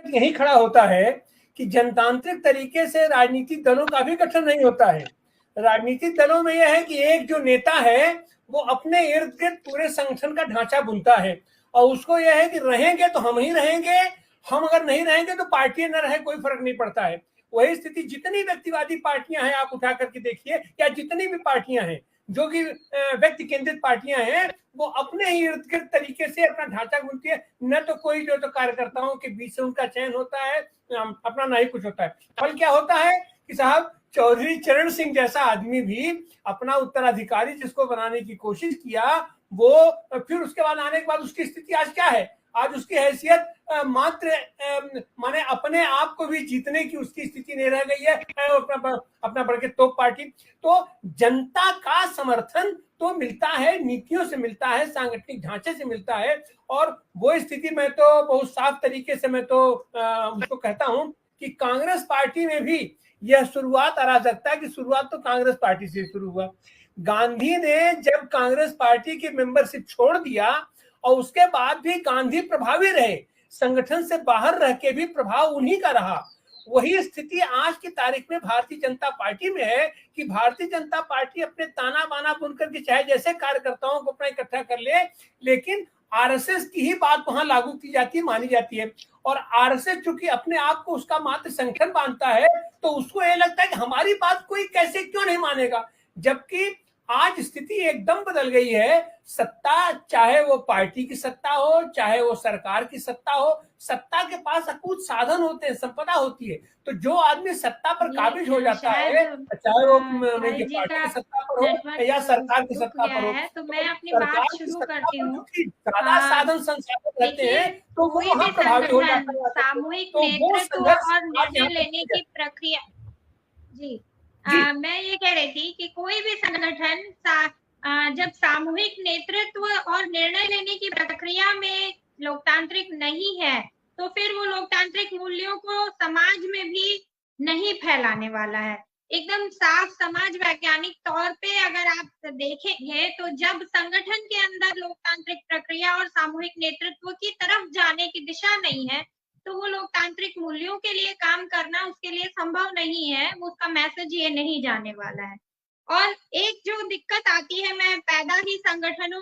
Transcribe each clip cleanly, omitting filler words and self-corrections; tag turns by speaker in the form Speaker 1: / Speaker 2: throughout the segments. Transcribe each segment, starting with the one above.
Speaker 1: यही खड़ा होता है कि जनतांत्रिक तरीके से राजनीतिक दलों का भी गठन नहीं होता है। राजनीतिक दलों में यह है कि एक जो नेता है वो अपने इर्द गिर्द पूरे संगठन का ढांचा बुनता है और उसको यह है कि रहेंगे तो हम ही रहेंगे, हम अगर नहीं रहेंगे तो पार्टी न रहे, कोई फर्क नहीं पड़ता है। वही स्थिति जितनी व्यक्तिवादी पार्टियां हैं आप उठा करके देखिए, या जितनी भी पार्टियां हैं जो कि व्यक्ति केंद्रित पार्टियां हैं, वो अपने ही इर्द गिर्द तरीके से अपना ढांचा बुनती है। न तो कोई जो तो कार्यकर्ताओं के बीच से उनका चयन होता है, अपना ना ही कुछ होता है। फल क्या होता है कि साहब चौधरी चरण सिंह जैसा आदमी भी अपना उत्तराधिकारी जिसको बनाने की कोशिश किया, वो फिर उसके बाद आने के बाद उसकी स्थिति आज क्या है? आज उसकी हैसियत मात्र माने अपने आप को भी जीतने की उसकी स्थिति नहीं रह गई है, अपना बढ़ के तोप पार्टी। तो जनता का समर्थन तो मिलता है, नीतियों से मिलता है, सांगठनिक ढांचे से मिलता है, और वो स्थिति में तो बहुत साफ तरीके से मैं तो उसको कहता हूं कि कांग्रेस पार्टी में भी यह शुरुआत अराजकता की शुरुआत तो कांग्रेस पार्टी से शुरू हुआ। गांधी ने जब कांग्रेस पार्टी की मेंबरशिप छोड़ दिया और उसके बाद भी गांधी प्रभावी रहे, संगठन से बाहर रह के भी प्रभाव उन्हीं का रहा। वही स्थिति आज की तारीख में भारतीय जनता पार्टी में है कि भारतीय जनता पार्टी अपने ताना बाना बुनकर के चाहे जैसे कार्यकर्ताओं को अपना इकट्ठा कर ले, लेकिन आरएसएस की ही बात वहां लागू की जाती है, मानी जाती है। और आरएसएस चूंकि अपने आप को उसका मात्र संगठन मानता है, तो उसको यह लगता है कि हमारी बात कोई कैसे क्यों नहीं मानेगा। जबकि आज स्थिति एकदम बदल गई है। सत्ता, चाहे वो पार्टी की सत्ता हो, चाहे वो सरकार की सत्ता हो, सत्ता के पास अकूत साधन होते हैं, संपदा होती है। तो जो आदमी सत्ता पर काबिज हो जाता है, चाहे वो पार्टी की सत्ता पर हो या सरकार की सत्ता पर हो,
Speaker 2: तो मैं अपनी बात शुरू करती हूँ।
Speaker 1: ज्यादा साधन संसाधन रहते हैं तो वो वहां प्रभावी हो जाता है।
Speaker 2: सामूहिक नेतृत्व और निर्णय लेने की प्रक्रिया, जी मैं ये कह रही थी कि कोई भी संगठन जब सामूहिक नेतृत्व और निर्णय लेने की प्रक्रिया में लोकतांत्रिक नहीं है, तो फिर वो लोकतांत्रिक मूल्यों को समाज में भी नहीं फैलाने वाला है। एकदम साफ समाज वैज्ञानिक तौर पे अगर आप देखेंगे तो जब संगठन के अंदर लोकतांत्रिक प्रक्रिया और सामूहिक नेतृत्व की तरफ जाने की दिशा नहीं है, तो वो लोकतांत्रिक मूल्यों के लिए काम करना उसके लिए संभव नहीं है, उसका मैसेज ये नहीं जाने वाला है। और एक जो दिक्कत आती है, मैं पैदा ही संगठनों,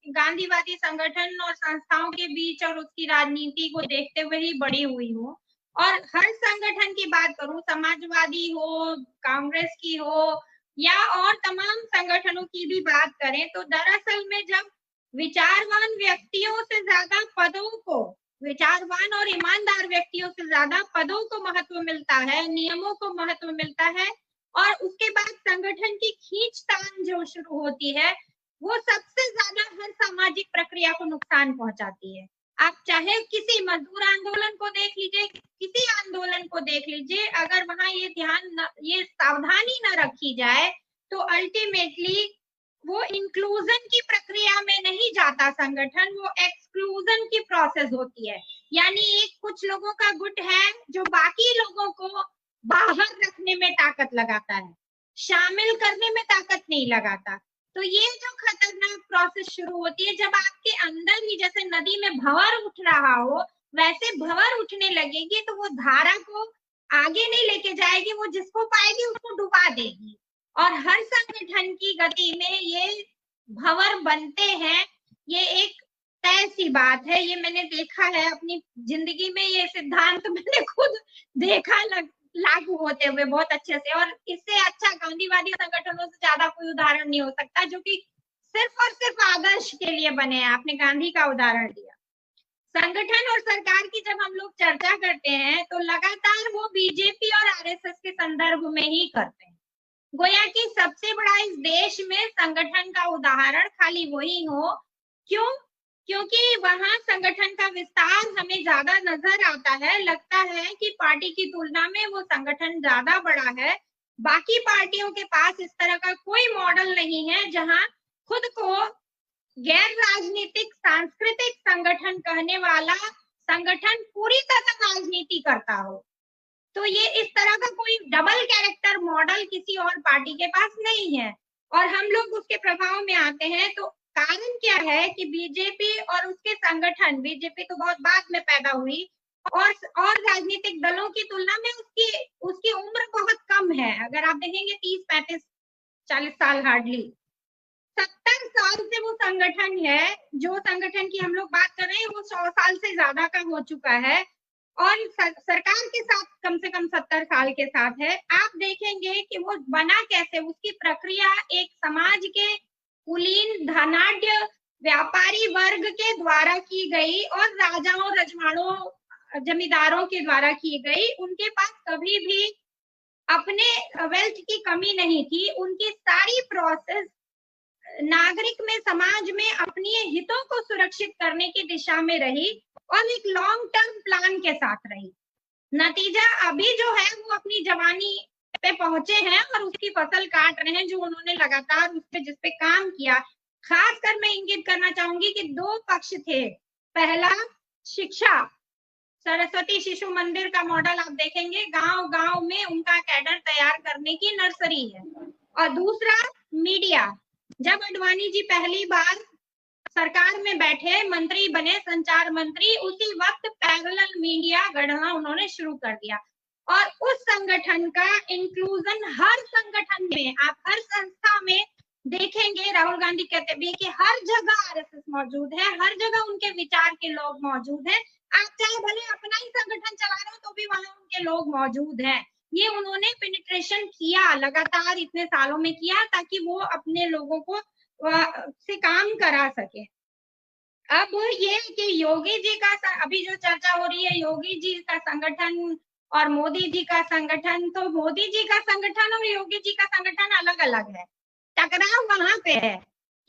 Speaker 2: गांधीवादी संगठन और संस्थाओं के बीच और उसकी राजनीति को देखते हुए ही बड़ी हुई हूँ, और हर संगठन की बात करूं, समाजवादी हो, कांग्रेस की हो या और तमाम संगठनों की भी बात करें, तो दरअसल में जब विचारवान व्यक्तियों से ज्यादा पदों को, विचारवान और ईमानदार व्यक्तियों से ज्यादा पदों को महत्व मिलता है, नियमों को महत्व मिलता है, और उसके बाद संगठन की खींचतान जो शुरू होती है, वो सबसे ज्यादा हर सामाजिक प्रक्रिया को नुकसान पहुंचाती है। आप चाहे किसी मजदूर आंदोलन को देख लीजिए, किसी आंदोलन को देख लीजिए, अगर वहां ये सावधानी न रखी जाए तो अल्टीमेटली वो इंक्लूजन की प्रक्रिया में नहीं जाता संगठन, वो एक्सक्लूजन की प्रोसेस होती है। यानी एक कुछ लोगों का गुट है जो बाकी लोगों को बाहर रखने में ताकत लगाता है, शामिल करने में ताकत नहीं लगाता। तो ये जो खतरनाक प्रोसेस शुरू होती है, जब आपके अंदर ही जैसे नदी में भंवर उठ रहा हो, वैसे भंवर उठने लगेगी तो वो धारा को आगे नहीं लेके जाएगी, वो जिसको पाएगी उसको डुबा देगी। और हर संगठन की गति में ये भंवर बनते हैं, ये एक तय सी बात है। ये मैंने देखा है अपनी जिंदगी में, ये सिद्धांत मैंने खुद देखा लागू होते हुए बहुत अच्छे से। और इससे अच्छा गांधीवादी संगठनों से ज्यादा कोई उदाहरण नहीं हो सकता, जो कि सिर्फ और सिर्फ आदर्श के लिए बने हैं। आपने गांधी का उदाहरण दिया। संगठन और सरकार की जब हम लोग चर्चा करते हैं तो लगातार वो बीजेपी और आरएसएस के संदर्भ में ही करते हैं, गोया कि सबसे बड़ा इस देश में संगठन का उदाहरण खाली वही हो। क्यों? क्योंकि वहां संगठन का विस्तार हमें ज्यादा नजर आता है, लगता है कि पार्टी की तुलना में वो संगठन ज्यादा बड़ा है। बाकी पार्टियों के पास इस तरह का कोई मॉडल नहीं है जहां खुद को गैर राजनीतिक सांस्कृतिक संगठन कहने वाला संगठन पूरी तरह राजनीति करता हो। तो ये इस तरह का कोई डबल कैरेक्टर मॉडल किसी और पार्टी के पास नहीं है, और हम लोग उसके प्रभाव में आते हैं। तो कारण क्या है कि बीजेपी और उसके संगठन, बीजेपी तो बहुत बाद में पैदा हुई, और राजनीतिक दलों की तुलना में उसकी उम्र बहुत कम है। अगर आप देखेंगे 30, 35, 40 साल हार्डली। 70 साल से वो संगठन है, जो संगठन की हम लोग बात कर रहे हैं वो 100 साल से ज्यादा का हो चुका है और सरकार के साथ कम से कम 70 साल के साथ है। आप देखेंगे कि वो बना कैसे, उसकी प्रक्रिया एक समाज के कुलीन धनाढ्य व्यापारी वर्ग के द्वारा की गई और राजाओं, रजवाड़ों, जमींदारों के द्वारा की गई। उनके पास कभी भी अपने वेल्थ की कमी नहीं थी। उनकी सारी प्रोसेस नागरिक में, समाज में अपने हितों को सुरक्षित करने की दिशा में रही और एक लॉन्ग टर्म प्लान के साथ रही। नतीजा अभी जो है वो अपनी जवानी पे पहुंचे हैं और उसकी फसल काट रहे हैं, जो उन्होंने लगातार उस पे जिस पे काम किया। खासकर मैं इंगित करना चाहूंगी कि 2 पक्ष थे। पहला, शिक्षा, सरस्वती शिशु मंदिर का मॉडल आप देखेंगे, गांव गांव में उनका कैडर तैयार करने की नर्सरी है। और दूसरा, मीडिया। जब अडवाणी जी पहली बार सरकार में बैठे, मंत्री बने, संचार मंत्री, उसी वक्त पैरेलल मीडिया गढ़ना उन्होंने शुरू कर दिया। और उस संगठन का इंक्लूजन हर संगठन में, आप हर संस्था में देखेंगे, राहुल गांधी कहते भी कि हर जगह आरएसएस मौजूद है, हर जगह उनके विचार के लोग मौजूद हैं। आप चाहे भले अपना ही संगठन चला रहे हो तो भी वहां उनके लोग मौजूद हैं। ये उन्होंने पेनिट्रेशन किया, लगातार इतने सालों में किया, ताकि वो अपने लोगों को से काम करा सके। अब ये कि योगी जी का अभी जो चर्चा हो रही है, योगी जी का संगठन और मोदी जी का संगठन, तो मोदी जी का संगठन और योगी जी का संगठन अलग अलग है। टकराव वहां पे है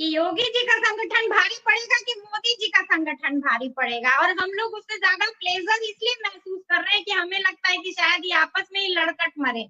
Speaker 2: कि योगी जी का संगठन भारी पड़ेगा कि मोदी जी का संगठन भारी पड़ेगा। और हम लोग उससे ज्यादा प्लेजर इसलिए महसूस कर रहे हैं कि हमें लगता है कि शायद ये आपस में ही लड़कट मरे।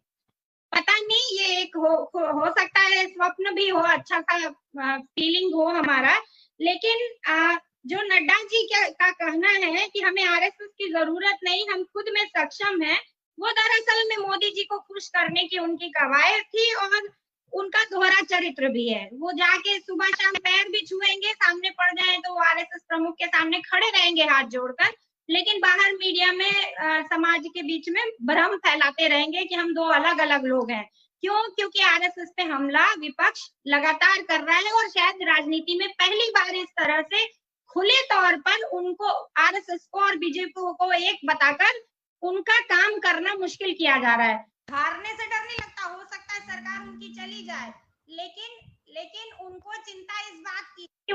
Speaker 2: पता नहीं, ये एक हो सकता है स्वप्न भी हो, अच्छा सा फीलिंग हो हमारा। लेकिन जो नड्डा जी का कहना है कि हमें आरएसएस की जरूरत नहीं, हम खुद में सक्षम हैं, वो दरअसल में मोदी जी को खुश करने की उनकी कवायद थी और उनका दोहरा चरित्र भी है। वो जाके सुबह शाम पैर भी छुएंगे, सामने पड़ जाए तो आरएसएस प्रमुख के सामने खड़े रहेंगे हाथ जोड़कर, लेकिन बाहर मीडिया में समाज के बीच में भ्रम फैलाते रहेंगे कि हम 2 अलग अलग लोग हैं। क्यों? क्योंकि आरएसएस पे हमला विपक्ष लगातार कर रहा है और शायद राजनीति में पहली बार इस तरह से खुले तौर पर उनको, आरएसएस को और बीजेपी को एक बताकर उनका काम करना मुश्किल किया जा रहा है। हारने से डर नहीं लगता, हो सकता है सरकार उनकी चली जाए, लेकिन उनको चिंता इस बात की कि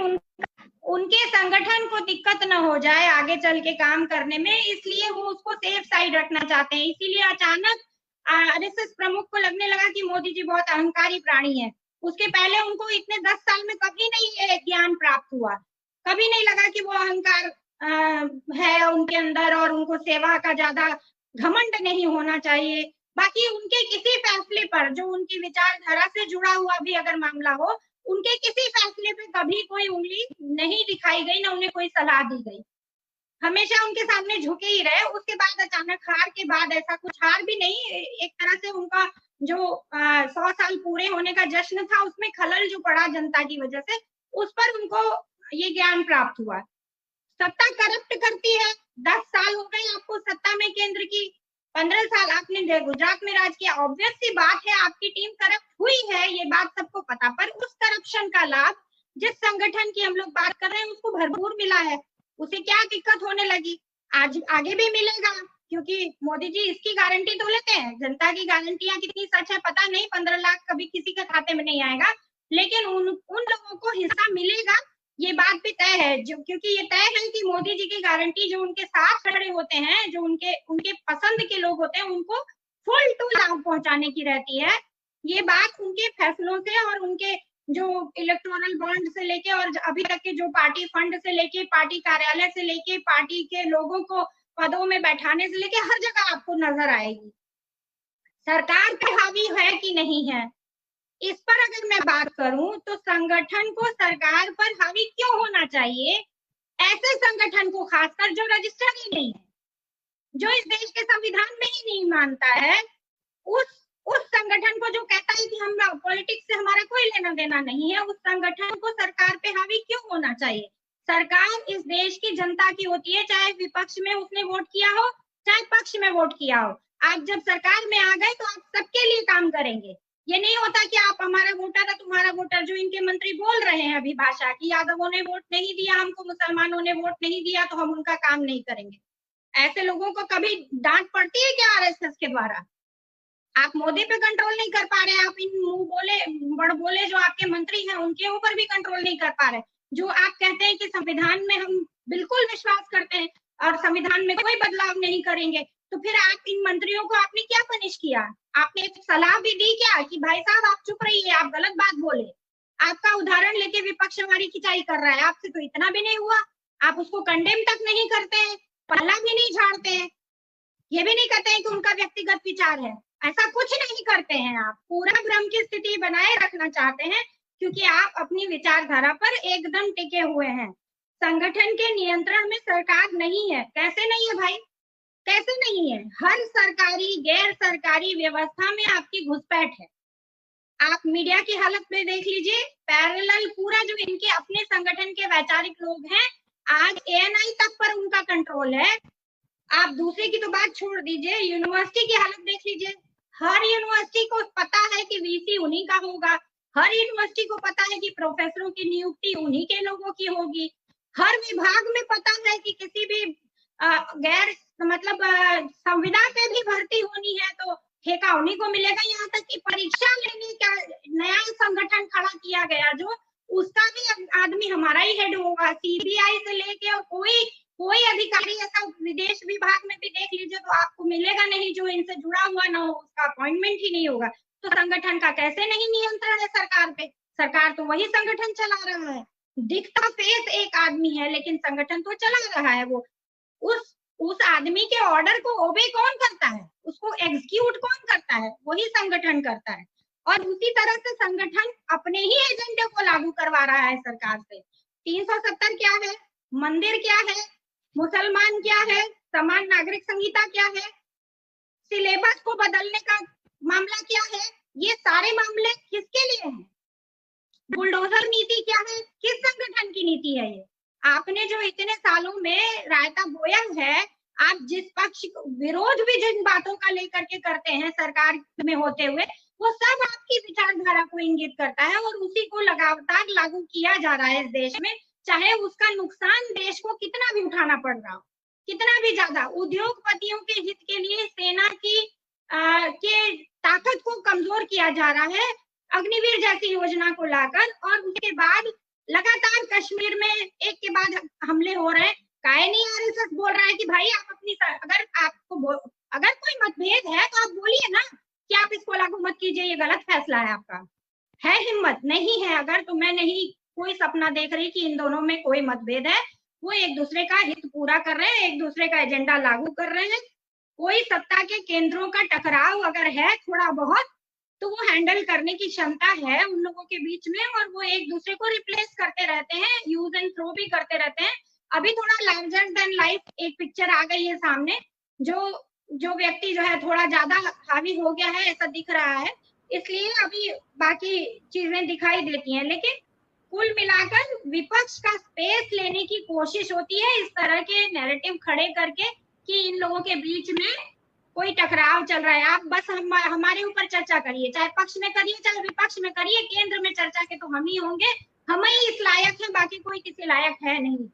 Speaker 2: उनके संगठन को दिक्कत न हो जाए आगे चल के काम करने में, इसलिए वो उसको सेफ साइड रखना चाहते हैं। इसीलिए अचानक आरएसएस प्रमुख को लगने लगा कि मोदी जी बहुत अहंकारी प्राणी है। उसके पहले उनको इतने 10 साल में कभी नहीं ज्ञान प्राप्त हुआ, कभी नहीं लगा कि वो अहंकार है उनके अंदर और उनको सेवा का ज्यादा घमंड नहीं होना चाहिए। बाकी उनके किसी फैसले पर, जो उनकी विचारधारा से जुड़ा हुआ भी अगर मामला हो, उनके किसी फैसले पे कभी कोई उंगली नहीं दिखाई गई, ना उन्हें कोई सलाह दी गई, हमेशा उनके सामने झुके ही रहे। उसके बाद अचानक हार के बाद, ऐसा कुछ हार भी नहीं, एक तरह से उनका जो 100 साल पूरे होने का जश्न था उसमें खलल जो पड़ा जनता की वजह से, उस पर उनको ये ज्ञान प्राप्त हुआ। सत्ता करप्ट करती है, 10 साल हो गए आपको सत्ता में केंद्र की, 15 साल आपने गुजरात में राज किया, ऑब्वियस सी बात है आपकी टीम करप्ट हुई है, ये बात सबको पता। पर उस करप्शन का लाभ जिस संगठन की हम लोग बात कर रहे हैं उसको भरपूर मिला है, उसे क्या दिक्कत होने लगी? आज आगे भी मिलेगा, क्योंकि मोदी जी इसकी गारंटी तो लेते हैं। जनता की गारंटियां कितनी सच है पता नहीं, 15 लाख कभी किसी के खाते में नहीं आएगा, लेकिन उन लोगों को हिस्सा मिलेगा, ये बात भी तय है। जो क्योंकि ये तय है कि मोदी जी की गारंटी, जो उनके साथ खड़े होते हैं, जो उनके पसंद के लोग होते हैं, उनको फुल टू लाभ पहुंचाने की रहती है। ये बात उनके फैसलों से और उनके जो इलेक्टोरल बॉन्ड से लेके और अभी तक के जो पार्टी फंड से लेके, पार्टी कार्यालय से लेके, पार्टी के लोगों को पदों में बैठाने से लेके, हर जगह आपको नजर आएगी। सरकार पे हावी है कि नहीं है, इस पर अगर मैं बात करूं तो संगठन को सरकार पर हावी क्यों होना चाहिए? ऐसे संगठन को, खासकर जो रजिस्टर्ड ही नहीं है, जो इस देश के संविधान में ही नहीं मानता है, उस संगठन को जो कहता है कि हम पॉलिटिक्स से हमारा कोई लेना देना नहीं है, उस संगठन को सरकार पे हावी क्यों होना चाहिए? सरकार इस देश की जनता की होती है, चाहे विपक्ष में उसने वोट किया हो, चाहे पक्ष में वोट किया हो। आप जब सरकार में आ गए तो आप सबके लिए काम करेंगे। ये नहीं होता कि आप हमारा वोटर है, तुम्हारा वोटर, जो इनके मंत्री बोल रहे हैं अभी भाषा की, यादवों ने वोट नहीं दिया हमको, मुसलमानों ने वोट नहीं दिया तो हम उनका काम नहीं करेंगे। ऐसे लोगों को कभी डांट पड़ती है क्या आरएसएस के द्वारा? आप मोदी पे कंट्रोल नहीं कर पा रहे, आप इन मुंह बोले बड़ बोले जो आपके मंत्री हैं उनके ऊपर भी कंट्रोल नहीं कर पा रहे। जो आप कहते हैं कि संविधान में हम बिल्कुल विश्वास करते हैं और संविधान में कोई बदलाव नहीं करेंगे, तो फिर आप इन मंत्रियों को आपने क्या पनिश किया? आपने एक सलाह भी दी क्या कि भाई साहब आप चुप रहिए, आप गलत बात बोले? आपका उदाहरण लेके विपक्ष हमारी खिंचाई कर रहा है, आपसे तो इतना भी नहीं हुआ। आप उसको कंडेम तक नहीं करते हैं, पल्ला भी नहीं झाड़ते हैं, ये भी नहीं कहते हैं कि उनका व्यक्तिगत विचार है, ऐसा कुछ नहीं करते हैं। आप पूरा भ्रम की स्थिति बनाए रखना चाहते हैं क्योंकि आप अपनी विचारधारा पर एकदम टिके हुए हैं। संगठन के नियंत्रण में सरकार नहीं है। कैसे नहीं है भाई, कैसे नहीं है? हर सरकारी गैर सरकारी व्यवस्था में आपकी घुसपैठ है। आप मीडिया की हालत में देख लीजिए, पैरेलल पूरा जो इनके अपने संगठन के वैचारिक लोग हैं, आज एएनआई तक पर उनका कंट्रोल है। आप दूसरे की तो बात छोड़ दीजिए, यूनिवर्सिटी की हालत देख लीजिए। हर यूनिवर्सिटी को पता है कि वीसी उन्हीं का होगा, हर यूनिवर्सिटी को पता है कि प्रोफेसरों की नियुक्ति उन्हीं के लोगों की होगी, हर विभाग में पता है कि किसी भी गैर मतलब संविदा पे भी भर्ती होनी है तो ठेका उन्हीं को मिलेगा। यहाँ तक कि परीक्षा लेने का नया संगठन खड़ा किया गया जो, उसका भी आदमी हमारा ही हेड होगा। सीबीआई से लेके और कोई अधिकारी ऐसा विदेश विभाग में भी देख लीजिए तो आपको मिलेगा नहीं जो इनसे जुड़ा हुआ ना हो, उसका अपॉइंटमेंट ही नहीं होगा। तो संगठन का कैसे नहीं नियंत्रण है सरकार पे? सरकार तो वही संगठन चला रहा है, दिखता फेस एक आदमी है लेकिन संगठन तो चला रहा है वो। उस आदमी के ऑर्डर को ओबे कौन करता है, उसको एग्जीक्यूट कौन करता है? वही संगठन करता है। और उसी तरह से संगठन अपने ही एजेंडे को लागू करवा रहा है सरकार से। 370 क्या है, मंदिर क्या है, मुसलमान क्या है, समान नागरिक संहिता क्या है, सिलेबस को बदलने का मामला क्या है, ये सारे मामले किसके लिए हैं? बुलडोजर नीति क्या है, किस संगठन की नीति है ये? आपने जो इतने सालों में रायता बोया है, आप जिस पक्ष विरोध भी जिन बातों का लेकर के करते हैं सरकार में होते हुए, वो सब आपकी विचारधारा को इंगित करता है और उसी को लगातार लागू किया जा रहा है इस देश में, चाहे उसका नुकसान देश को कितना भी उठाना पड़ रहा हो, कितना भी ज्यादा। उद्योगपतियों के हित के लिए सेना की के ताकत को कमजोर किया जा रहा है अग्निवीर जैसी योजना को लाकर, और उसके बाद लगातार कश्मीर में एक के बाद हमले हो रहे हैं। काहे नहीं आरएसएस बोल रहा है कि भाई आप अपनी, अगर कोई मतभेद है तो आप बोलिए ना कि आप इसको लागू मत कीजिए, ये गलत फैसला है आपका। है हिम्मत? नहीं है। अगर तो मैं नहीं कोई सपना देख रही कि इन दोनों में कोई मतभेद है, वो एक दूसरे का हित पूरा कर रहे हैं, एक दूसरे का एजेंडा लागू कर रहे हैं। कोई सत्ता के केंद्रों का टकराव अगर है थोड़ा बहुत, तो वो हैंडल करने की क्षमता है उन लोगों के बीच में, और वो एक दूसरे को रिप्लेस करते रहते हैं, यूज एंड थ्रो भी करते रहते हैं। अभी थोड़ा लार्जर देन लाइफ एक पिक्चर आ गई है सामने, जो व्यक्ति जो है थोड़ा ज्यादा हावी हो गया है ऐसा दिख रहा है, इसलिए अभी बाकी चीजें दिखाई देती हैं। लेकिन कुल मिलाकर विपक्ष का स्पेस लेने की कोशिश होती है इस तरह के नैरेटिव खड़े करके कि इन लोगों के बीच में कोई टकराव चल रहा है। आप बस हमारे ऊपर चर्चा करिए, चाहे पक्ष में करिए चाहे विपक्ष में करिए, केंद्र में चर्चा के तो हम ही होंगे, हम ही इस लायक हैं, बाकी कोई किसी लायक है नहीं।